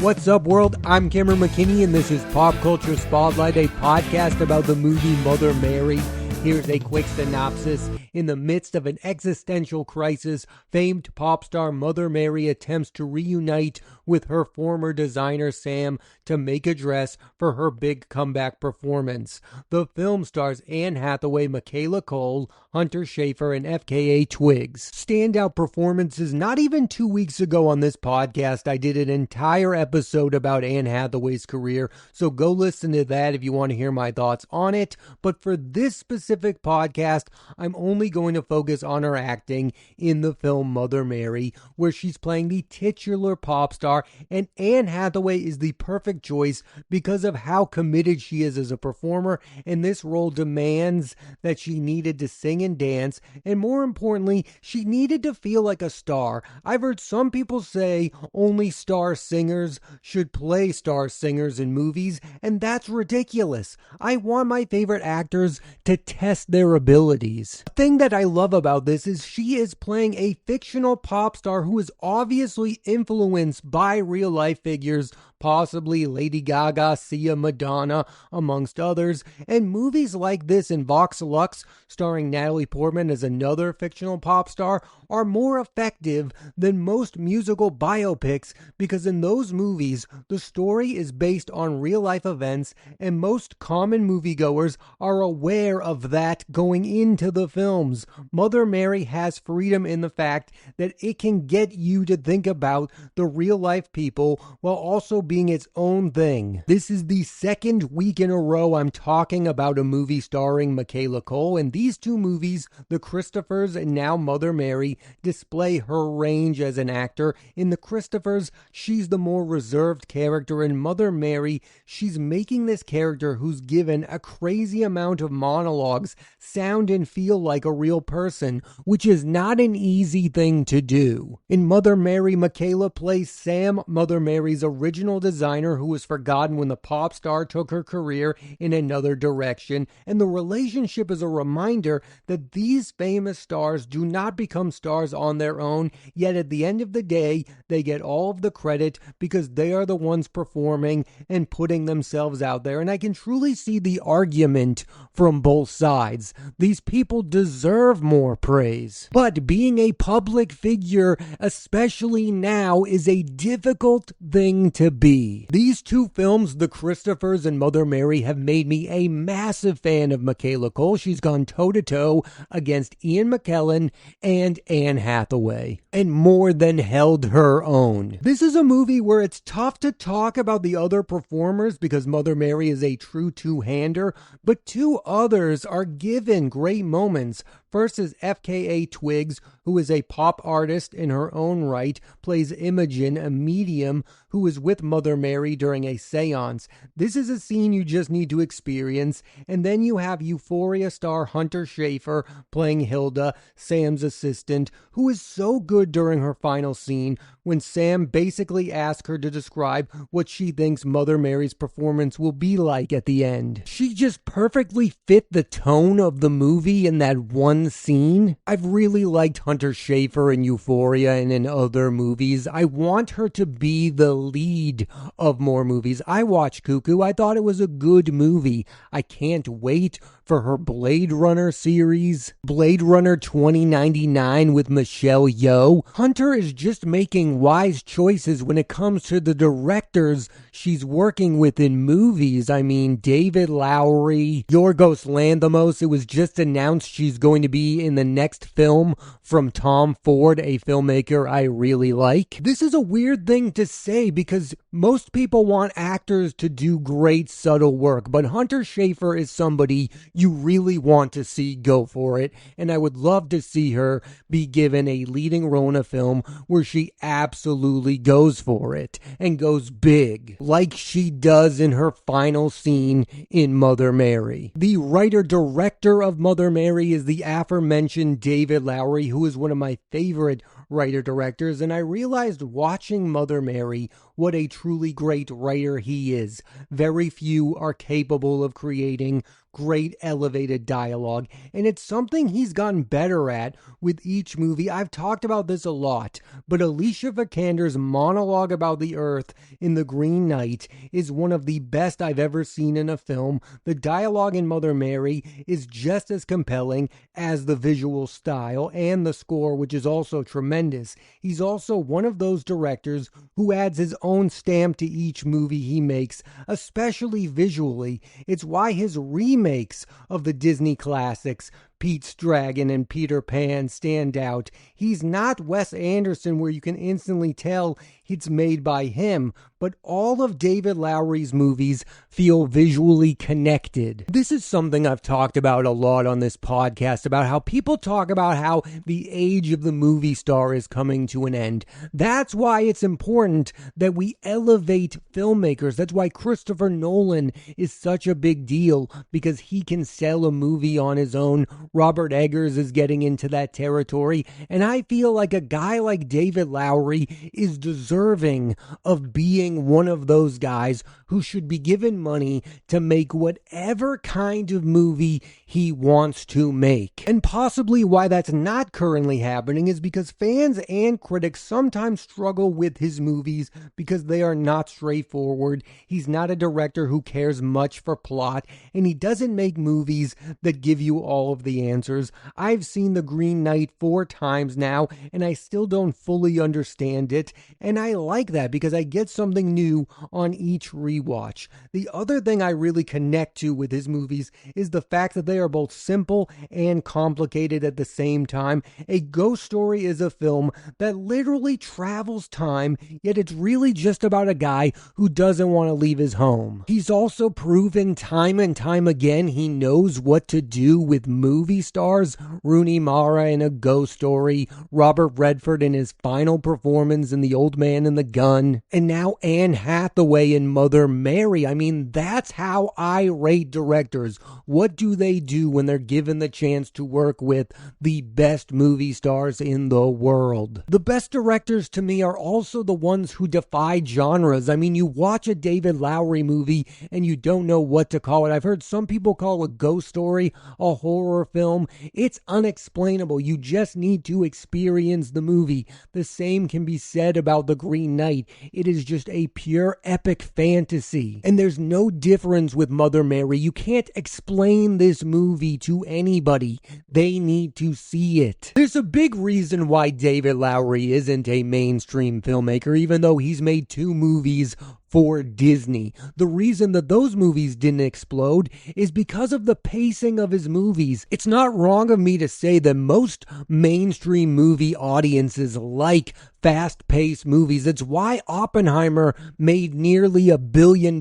What's up, world? I'm Cameron McKinney, and this is Pop Culture Spotlight, a podcast about the movie Mother Mary. Here's a quick synopsis. In the midst of an existential crisis, famed pop star Mother Mary attempts to reunite with her former designer Sam to make a dress for her big comeback performance. The film stars Anne Hathaway, Michaela, Coel, Hunter Schafer, and FKA Twigs. Standout performances. Not even 2 weeks ago on this podcast, I did an entire episode about Anne Hathaway's career, so go listen to that if you want to hear my thoughts on it. But for this specific podcast, I'm only going to focus on her acting in the film Mother Mary, where she's playing the titular pop star, and Anne Hathaway is the perfect choice because of how committed she is as a performer, and this role demands that she needed to sing and dance, and more importantly, she needed to feel like a star. I've heard some people say only star singers should play star singers in movies, and that's ridiculous. I want my favorite actors to test their abilities. The thing that I love about this is she is playing a fictional pop star who is obviously influenced by real life figures, possibly Lady Gaga, Sia, Madonna, amongst others, and movies like this in Vox Lux, starring Natalie Portman as another fictional pop star, are more effective than most musical biopics because in those movies, the story is based on real life events, and most common moviegoers are aware of that going into the films. Mother Mary has freedom in the fact that it can get you to think about the real life people while also being its own thing. This is the second week in a row I'm talking about a movie starring Michaela Coel, and these two movies, The Christophers and now Mother Mary, display her range as an actor. In The Christophers, she's the more reserved character. In Mother Mary, she's making this character who's given a crazy amount of monologues sound and feel like a real person, which is not an easy thing to do. In Mother Mary, Michaela plays Sam, Mother Mary's original designer who was forgotten when the pop star took her career in another direction, and the relationship is a reminder that these famous stars do not become stars on their own, yet at the end of the day, they get all of the credit because they are the ones performing and putting themselves out there, and I can truly see the argument from both sides. These people deserve more praise, but being a public figure, especially now, is a difficult thing to be. These two films, The Christophers and Mother Mary, have made me a massive fan of Michaela Coel. She's gone toe-to-toe against Ian McKellen and Anne Hathaway, and more than held her own. This is a movie where it's tough to talk about the other performers because Mother Mary is a true two-hander, but two others are given great moments. First is FKA Twigs, who is a pop artist in her own right, plays Imogen, a medium who is with Mother Mary during a seance. This is a scene you just need to experience. And then you have Euphoria star Hunter Schafer playing Hilda, Sam's assistant, who is so good during her final scene when Sam basically asks her to describe what she thinks Mother Mary's performance will be like at the end. She just perfectly fit the tone of the movie in that one scene. I've really liked Hunter Schafer in Euphoria and in other movies. I want her to be the lead of more movies. I watched Cuckoo. I thought it was a good movie. I can't wait for her Blade Runner series, Blade Runner 2099 with Michelle Yeoh. Hunter is just making wise choices when it comes to the directors she's working with in movies. I mean, David Lowery, Yorgos Lanthimos. It was just announced she's going to be in the next film from Tom Ford, a filmmaker I really like. This is a weird thing to say because most people want actors to do great subtle work, but Hunter Schafer is somebody you really want to see go for it, and I would love to see her be given a leading role in a film where she absolutely goes for it and goes big, like she does in her final scene in Mother Mary. The writer-director of Mother Mary is the aforementioned David Lowery, who is one of my favorite writer-directors, and I realized watching Mother Mary what a truly great writer he is. Very few are capable of creating great elevated dialogue, and it's something he's gotten better at with each movie. I've talked about this a lot, but Alicia Vikander's monologue about the Earth in The Green Knight is one of the best I've ever seen in a film. The dialogue in Mother Mary is just as compelling as the visual style and the score, which is also tremendous. He's also one of those directors who adds his own stamp to each movie he makes, especially visually. It's why his remakes of the Disney classics, Pete's Dragon and Peter Pan, stand out. He's not Wes Anderson, where you can instantly tell it's made by him, but all of David Lowery's movies feel visually connected. This is something I've talked about a lot on this podcast, about how people talk about how the age of the movie star is coming to an end. That's why it's important that we elevate filmmakers. That's why Christopher Nolan is such a big deal, because he can sell a movie on his own. Robert Eggers is getting into that territory, and I feel like a guy like David Lowery is deserving of being one of those guys who should be given money to make whatever kind of movie he wants to make. And possibly why that's not currently happening is because fans and critics sometimes struggle with his movies because they are not straightforward. He's not a director who cares much for plot, and he doesn't make movies that give you all of the answers. I've seen The Green Knight 4 times now, and I still don't fully understand it, and I like that because I get something new on each rewatch. The other thing I really connect to with his movies is the fact that they are both simple and complicated at the same time. A Ghost Story is a film that literally travels time, yet it's really just about a guy who doesn't want to leave his home. He's also proven time and time again he knows what to do with movie stars. Rooney Mara in A Ghost Story, Robert Redford in his final performance in The Old Man and the Gun, and now Anne Hathaway in Mother Mary. I mean, that's how I rate directors. What do they do when they're given the chance to work with the best movie stars in the world? The best directors to me are also the ones who defy genres. I mean, you watch a David Lowery movie and you don't know what to call it. I've heard some people call A Ghost Story a horror film. It's unexplainable. You just need to experience the movie. The same can be said about The Green Knight. It is just a pure epic fantasy. And there's no difference with Mother Mary. You can't explain this movie to anybody. They need to see it. There's a big reason why David Lowery isn't a mainstream filmmaker, even though he's made 2 movies for Disney. The reason that those movies didn't explode is because of the pacing of his movies. It's not wrong of me to say that most mainstream movie audiences like fast-paced movies. It's why Oppenheimer made nearly $1 billion,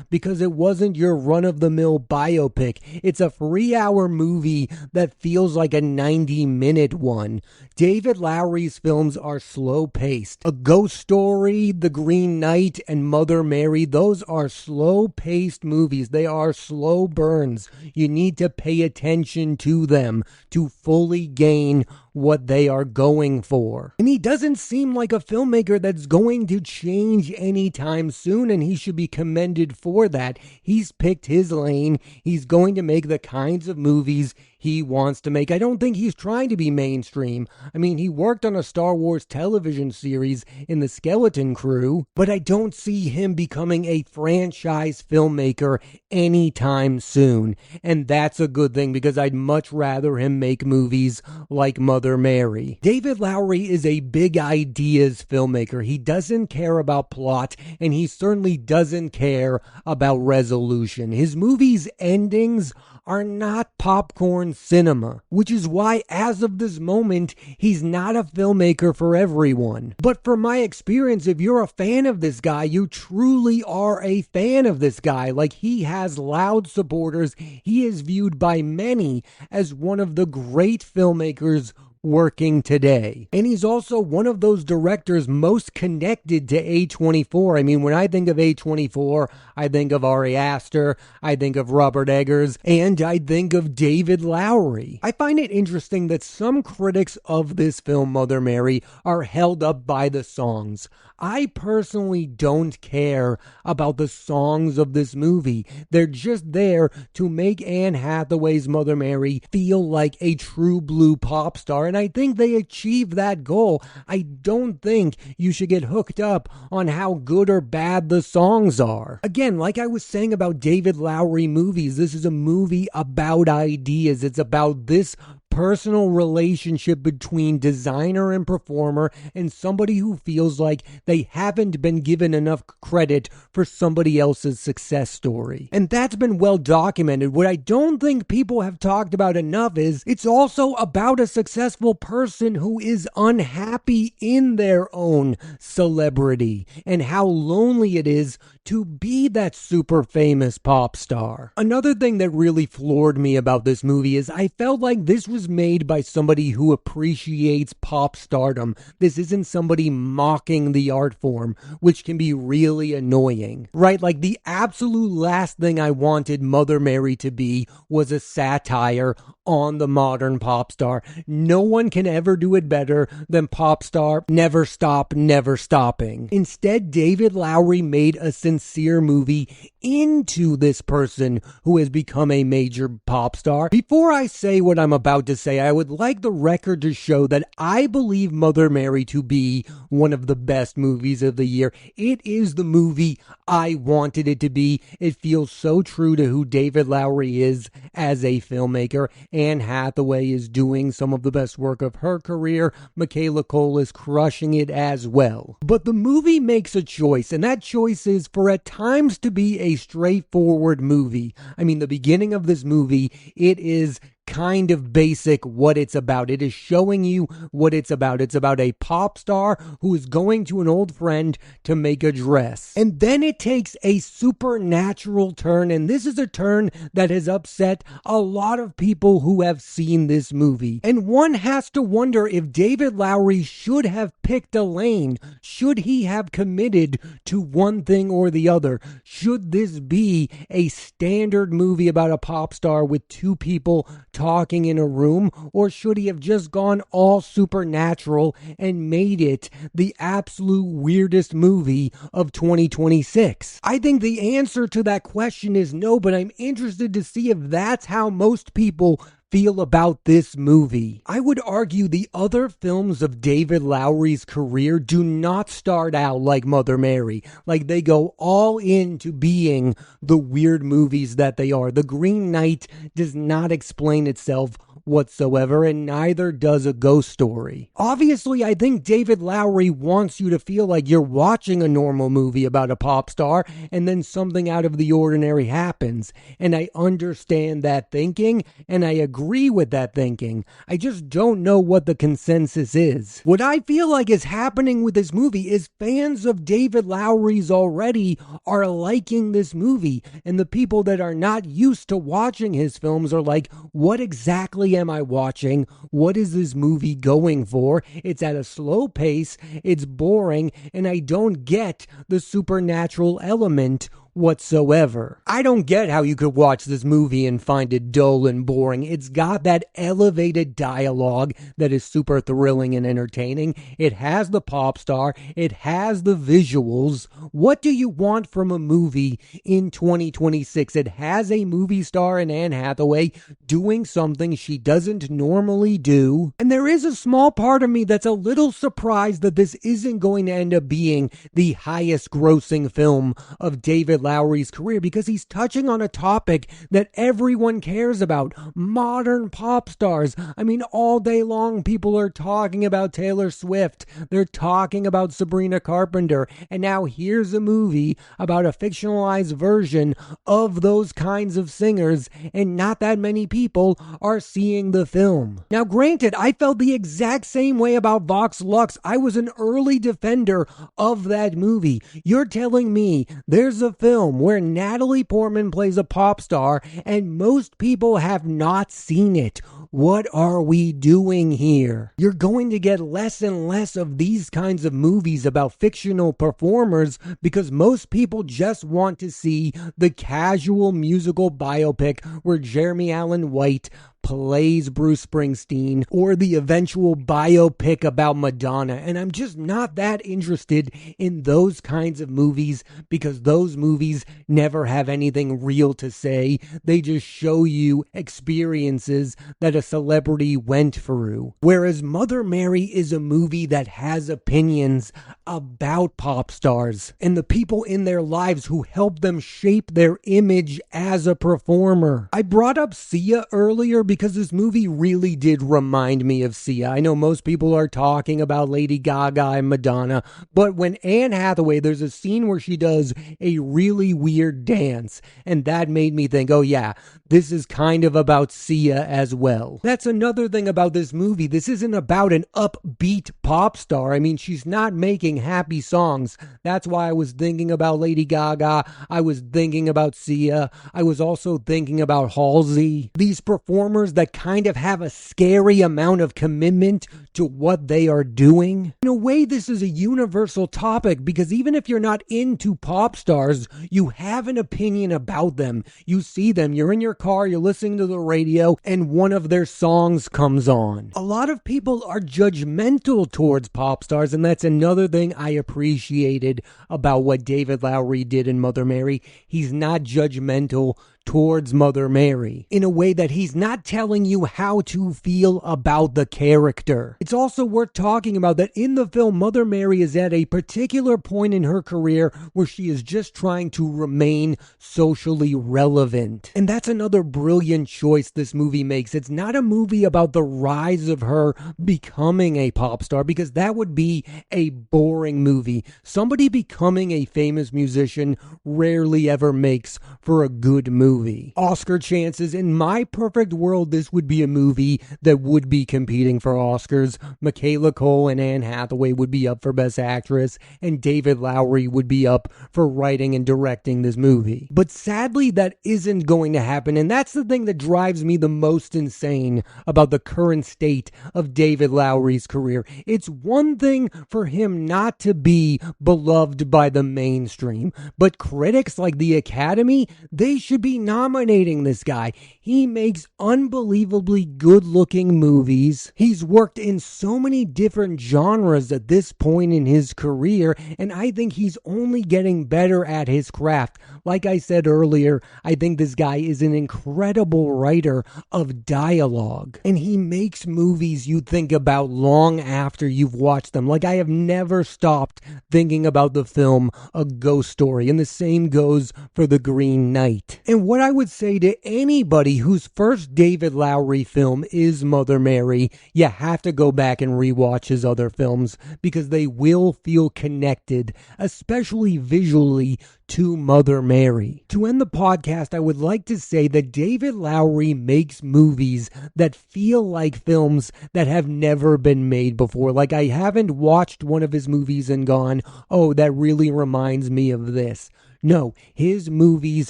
because it wasn't your run-of-the-mill biopic. It's a 3-hour movie that feels like a 90-minute one. David Lowery's films are slow-paced. A Ghost Story, The Green Knight, and Mother Mary, those are slow-paced movies. They are slow burns. You need to pay attention to them to fully gain what they are going for. And he doesn't seem like a filmmaker that's going to change anytime soon, and he should be commended for that. He's picked his lane. He's going to make the kinds of movies he wants to make. I don't think he's trying to be mainstream. I mean, he worked on a Star Wars television series in The Skeleton Crew, but I don't see him becoming a franchise filmmaker anytime soon. And that's a good thing, because I'd much rather him make movies like Mother Mary. David Lowery is a big ideas filmmaker. He doesn't care about plot, and he certainly doesn't care about resolution. His movies' endings are not popcorn cinema, which is why, as of this moment, he's not a filmmaker for everyone. But from my experience, if you're a fan of this guy, you truly are a fan of this guy. Like, he has loud supporters. He is viewed by many as one of the great filmmakers working today. And he's also one of those directors most connected to A24. I mean, when I think of A24, I think of Ari Aster, I think of Robert Eggers, and I think of David Lowery. I find it interesting that some critics of this film, Mother Mary, are held up by the songs. I personally don't care about the songs of this movie. They're just there to make Anne Hathaway's Mother Mary feel like a true blue pop star, and I think they achieved that goal. I don't think you should get hooked up on how good or bad the songs are. Again, like I was saying about David Lowery movies, this is a movie about ideas. It's about this personal relationship between designer and performer and somebody who feels like they haven't been given enough credit for somebody else's success story. And that's been well documented. What I don't think people have talked about enough is it's also about a successful person who is unhappy in their own celebrity and how lonely it is to be that super famous pop star. Another thing that really floored me about this movie is I felt like this was made by somebody who appreciates pop stardom. This isn't somebody mocking the art form, which can be really annoying, right? Like the absolute last thing I wanted Mother Mary to be was a satire on the modern pop star. No one can ever do it better than pop star Never Stop, Never Stopping. Instead, David Lowery made a sincere movie into this person who has become a major pop star. Before I say what I'm about to say, I would like the record to show that I believe Mother Mary to be one of the best movies of the year. It is the movie I wanted it to be. It feels so true to who David Lowery is as a filmmaker. Anne Hathaway is doing some of the best work of her career. Michaela Coel is crushing it as well. But the movie makes a choice, and that choice is for at times to be a straightforward movie. I mean, the beginning of this movie, it is kind of basic what it's about. It is showing you what it's about. It's about a pop star who is going to an old friend to make a dress. And then it takes a supernatural turn, and this is a turn that has upset a lot of people who have seen this movie. And one has to wonder if David Lowery should have picked a lane. Should he have committed to one thing or the other? Should this be a standard movie about a pop star with two people talking in a room, or should he have just gone all supernatural and made it the absolute weirdest movie of 2026? I think the answer to that question is no, but I'm interested to see if that's how most people feel about this movie. I would argue the other films of David Lowery's career do not start out like Mother Mary. Like they go all into being the weird movies that they are. The Green Knight does not explain itself whatsoever, and neither does A Ghost Story. Obviously, I think David Lowery wants you to feel like you're watching a normal movie about a pop star, and then something out of the ordinary happens. And I understand that thinking, and I agree with that thinking. I just don't know what the consensus is. What I feel like is happening with this movie is fans of David Lowery's already are liking this movie, and the people that are not used to watching his films are like, what exactly am I watching? What is this movie going for? It's at a slow pace, it's boring, and I don't get the supernatural element whatsoever. I don't get how you could watch this movie and find it dull and boring. It's got that elevated dialogue that is super thrilling and entertaining. It has the pop star. It has the visuals. What do you want from a movie in 2026? It has a movie star in Anne Hathaway doing something she doesn't normally do. And there is a small part of me that's a little surprised that this isn't going to end up being the highest grossing film of David Lowery's career, because he's touching on a topic that everyone cares about: modern pop stars. I mean, all day long people are talking about Taylor Swift, they're talking about Sabrina Carpenter, and now here's a movie about a fictionalized version of those kinds of singers, and not that many people are seeing the film. Now granted, I felt the exact same way about Vox Lux. I was an early defender of that movie. You're telling me there's a film where Natalie Portman plays a pop star and most people have not seen it. what are we doing here? You're going to get less and less of these kinds of movies about fictional performers because most people just want to see the casual musical biopic where Jeremy Allen White plays Bruce Springsteen, or the eventual biopic about Madonna. And I'm just not that interested in those kinds of movies because those movies never have anything real to say. They just show you experiences that a celebrity went through. Whereas Mother Mary is a movie that has opinions about pop stars and the people in their lives who help them shape their image as a performer. I brought up Sia earlier because this movie really did remind me of Sia. I know most people are talking about Lady Gaga and Madonna, but when Anne Hathaway, there's a scene where she does a really weird dance, and that made me think, oh yeah, this is kind of about Sia as well. That's another thing about this movie. This isn't about an upbeat pop star. I mean, she's not making happy songs. That's why I was thinking about Lady Gaga. I was thinking about Sia. I was also thinking about Halsey. These performers that kind of have a scary amount of commitment to what they are doing. In a way, this is a universal topic because even if you're not into pop stars, you have an opinion about them. You see them, you're in your car, you're listening to the radio, and one of their songs comes on. A lot of people are judgmental towards pop stars, and that's another thing I appreciated about what David Lowery did in Mother Mary. He's not judgmental towards Mother Mary in a way that he's not telling you how to feel about the character. It's also worth talking about that in the film, Mother Mary is at a particular point in her career where she is just trying to remain socially relevant. And that's another brilliant choice this movie makes. It's not a movie about the rise of her becoming a pop star because that would be a boring movie. Somebody becoming a famous musician rarely ever makes for a good movie. Oscar chances, in my perfect world, this would be a movie that would be competing for Oscars. Michaela, Coel, and Anne Hathaway would be up for Best Actress, and David Lowery would be up for writing and directing this movie. But sadly, that isn't going to happen, and that's the thing that drives me the most insane about the current state of David Lowery's career. It's one thing for him not to be beloved by the mainstream, but critics like the Academy, they should be nominating this guy. He makes unbelievably good-looking movies. He's worked in so many different genres at this point in his career, and I think he's only getting better at his craft. Like I said earlier, I think this guy is an incredible writer of dialogue, and he makes movies you think about long after you've watched them. Like, I have never stopped thinking about the film A Ghost Story, and the same goes for The Green Knight. And what I would say to anybody whose first David Lowery film is Mother Mary, you have to go back and rewatch his other films because they will feel connected, especially visually, to Mother Mary. To end the podcast, I would like to say that David Lowery makes movies that feel like films that have never been made before. Like, I haven't watched one of his movies and gone, oh, that really reminds me of this. No, his movies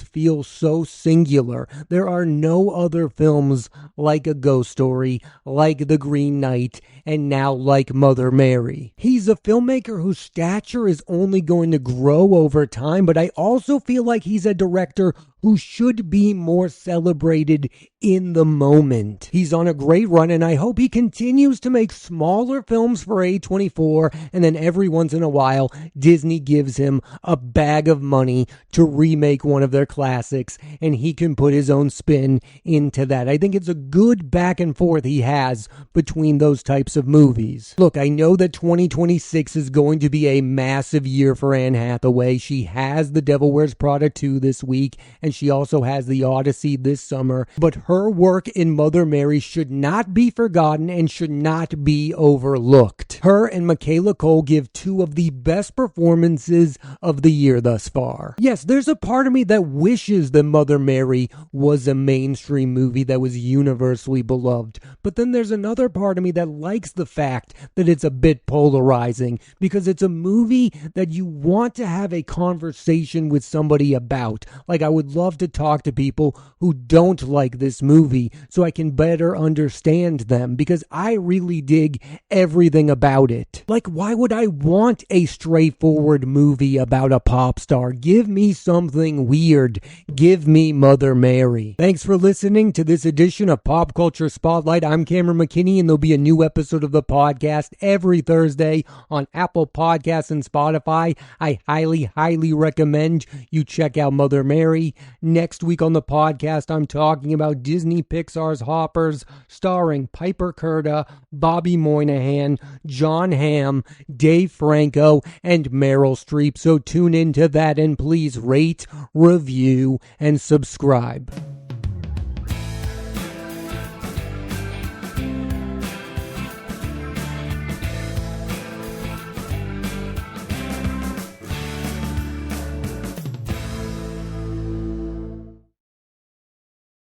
feel so singular. There are no other films like A Ghost Story, like The Green Knight, and now like Mother Mary. He's a filmmaker whose stature is only going to grow over time, but I also feel like he's a director who should be more celebrated in the moment. He's on a great run, and I hope he continues to make smaller films for A24, and then every once in a while, Disney gives him a bag of money to remake one of their classics, and he can put his own spin into that. I think it's a good back and forth he has between those types of movies. Look, I know that 2026 is going to be a massive year for Anne Hathaway. She has The Devil Wears Prada 2 this week, and she also has The Odyssey this summer, but her work in Mother Mary should not be forgotten and should not be overlooked. Her and Michaela Coel give two of the best performances of the year thus far. Yes, there's a part of me that wishes that Mother Mary was a mainstream movie that was universally beloved, but then there's another part of me that likes the fact that it's a bit polarizing, because it's a movie that you want to have a conversation with somebody about. Like, I would love love to talk to people who don't like this movie so I can better understand them, because I really dig everything about it. Like, why would I want a straightforward movie about a pop star? Give me something weird. Give me Mother Mary. Thanks for listening to this edition of Pop Culture Spotlight. I'm Cameron McKinney, and there'll be a new episode of the podcast every Thursday on Apple Podcasts and Spotify. I highly recommend you check out Mother Mary. Next week on the podcast, I'm talking about Disney Pixar's Hoppers, starring Piper Curda, Bobby Moynihan, John Hamm, Dave Franco, and Meryl Streep. So tune into that, and please rate, review, and subscribe.